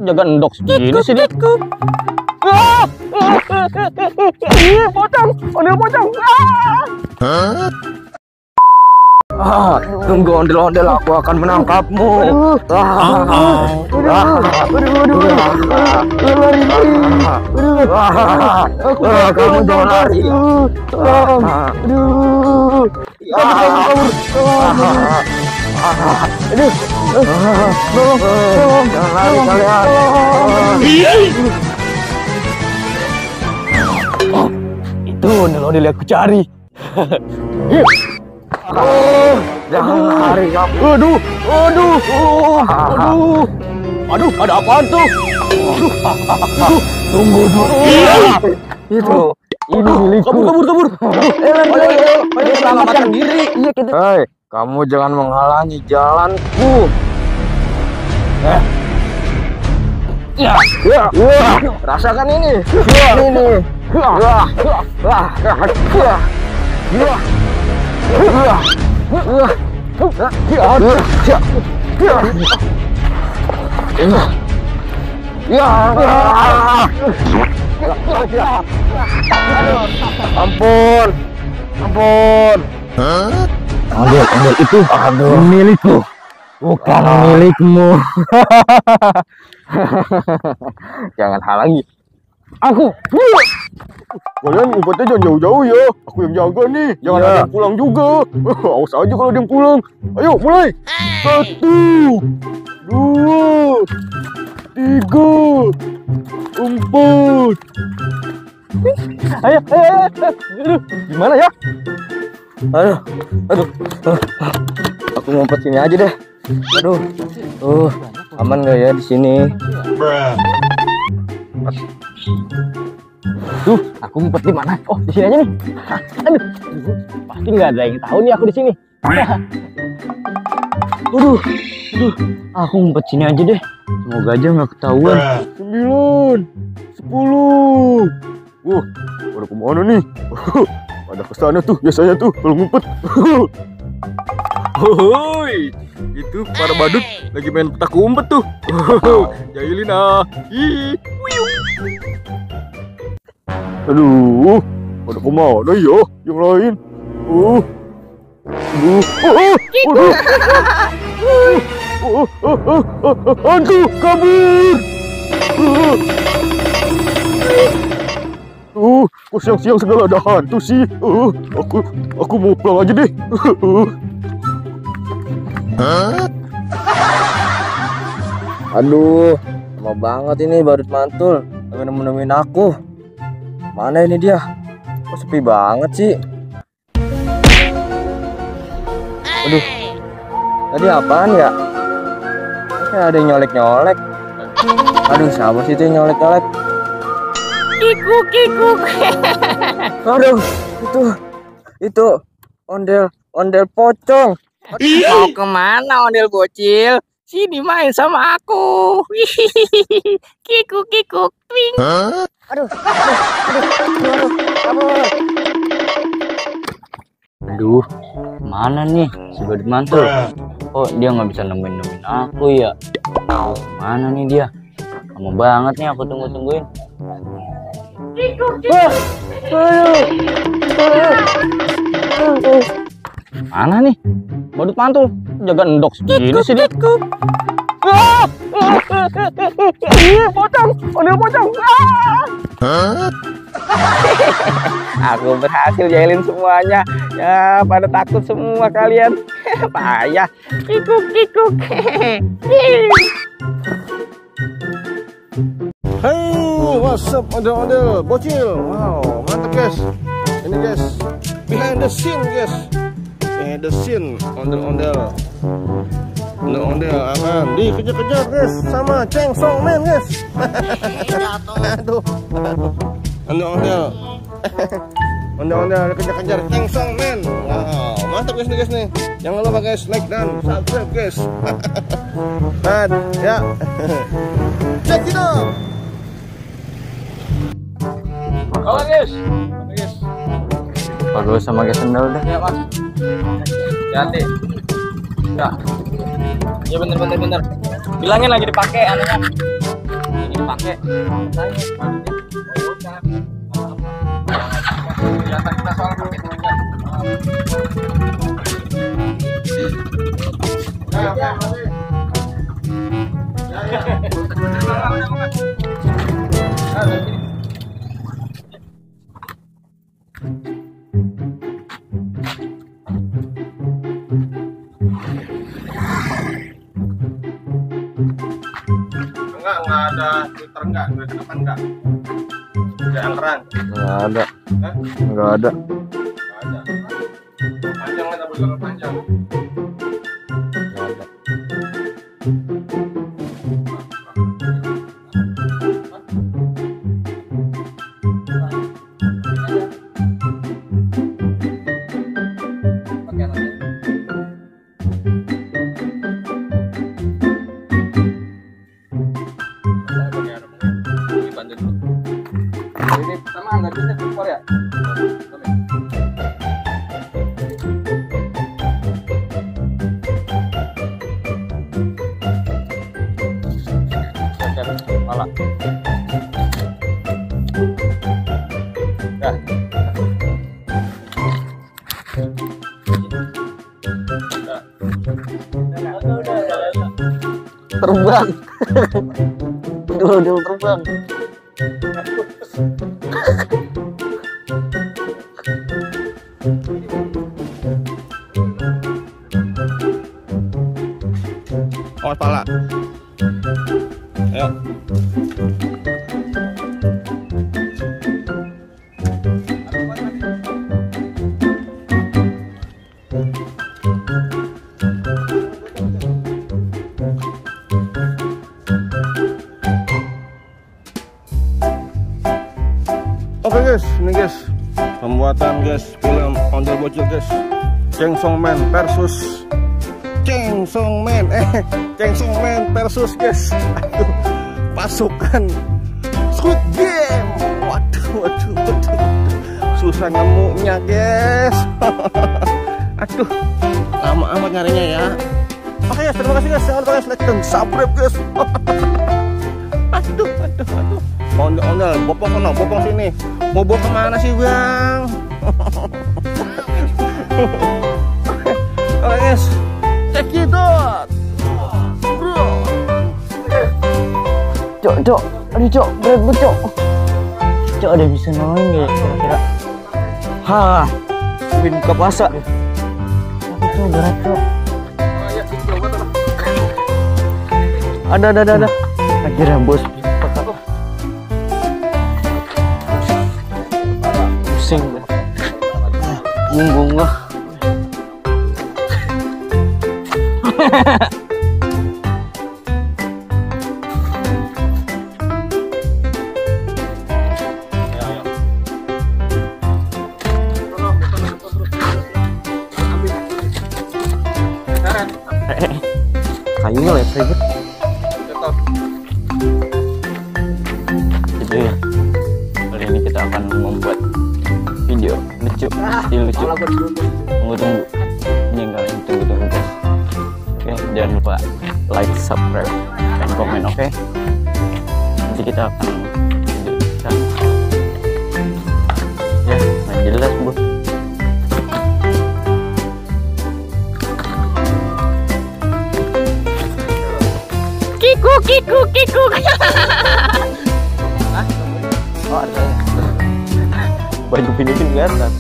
jaga endok segini sih dia. Pocong, ondel-pocong. Tunggu ondel-ondel, aku akan menangkapmu. Kamu jangan lari. Jangan lari kalian. Itu ondel-ondel yang aku cari. Jangan lari kamu. Aduh, ada apaan tuh? Tunggu dulu. Itu, ini milikku. Kabur. Ayo, selamatkan diri. Iya kita. Hei, kamu jangan menghalangi jalanku. Rasakan ini. Ampun. Ondel itu milikku, bukan milikmu. Jangan halangi aku. Kalian ngumpetnya jangan jauh-jauh ya. Aku yang jaga nih. Jangan ada yang pulang juga. Awas aja kalau ada yang pulang. Ayo mulai. 1, 2, 3, 4. Ayo. Gimana ya? Aduh. Aku ngumpet sini aja deh. Aduh. Aman nggak ya di sini? Tuh, aku ngumpet di mana? Oh, di sini aja nih. Aduh, pasti nggak ada yang tahu nih aku di sini. Aduh, aku ngumpet sini aja deh. Semoga aja nggak ketahuan. 9, 10. Ada kemana nih? Ada kesana tuh biasanya tuh kalau ngumpet. Hoi, itu para badut lagi main petak umpet tuh. Jahilin ah. Aduh, pada kemana ya yang lain? Hantu kabur. Kok siang-siang segala ada hantu sih? Aku mau pulang aja deh. Aduh, lama banget ini badut mantul nemenin aku. Mana ini dia? Kok sepi banget sih? Aduh, tadi apaan ya? Kayak ada yang nyolek. Aduh, siapa sih itu yang nyolek? Kikuk. Aduh, itu ondel pocong. Mau kemana ondel bocil? Sini main sama aku. Kikuk, twing. Aduh, mana nih si badut mantul? Oh, dia nggak bisa nemuin aku ya? Mana nih dia? Lama banget nih aku tungguin. Mana nih badut mantul? Jaga endok segini sih dia. Pocong, ondel-pocong. Aku berhasil jahilin semuanya. Ya, pada takut semua kalian. Payah. Kikuk. Hey, what's up ondel-ondel bocil? Wow, mantap guys. Ini guys, behind the scene guys. Behind the scene ondel-ondel akan dikejar-kejar guys sama Chainsaw Man guys. Aduh. Ondel-ondel dikejar-kejar Chainsaw Man. Wow, mantap guys nih. Jangan lupa guys like dan subscribe guys. Dan ya. Check it out. Halo guys. Bagus sama guys sendal dah. Ya mas. Hati. Ya. Ya bener. Bilangin lagi dipakai anehnya. dipakai. Kita soal pakai Enggak ada Twitter, enggak ada depan, enggak ada angkeran, Nggak ada. Hah? Nggak ada. Enggak ada. Panjang lah, tapi kalau panjang. Nggak ada. ini pertama nggak bisa keluar ya. Kepala. Dah. Terbang. Dulu terbang. Awas pala. Ayo. Oke guys, ini guys pembuatan guys film Ondel Bocil guys, Chainsaw Man versus Chainsaw Man versus guys, aduh, pasukan Squid Game. Waduh, susah nemunya guys. Aduh, lama amat nyarinya ya. Oke guys, terima kasih guys, jangan lupa guys like dan subscribe guys. Aduh. Ondel, bopong sini. Mau bawa kemana sih bang? Oke guys, check it out, bro. Cok, aduh cok, berat banget cok. Cok ada bisa nolongin nggak kira-kira? Hah, bikin buka puasa. Aku cok berat cok. Ada. Akhirnya bos. Pusing dah. Bunggung lah. Kayunya lebar gitu. Jadi kali ini kita akan membuat video lucu, lucu. Tunggu. Ini yang kalian tunggu guys. Oke, jangan lupa like, subscribe, dan komen. Oke. Nanti kita akan video kita. Ya, nggak jelas bu. Kiku. Oh, ada. Baju Filipin kelihatan.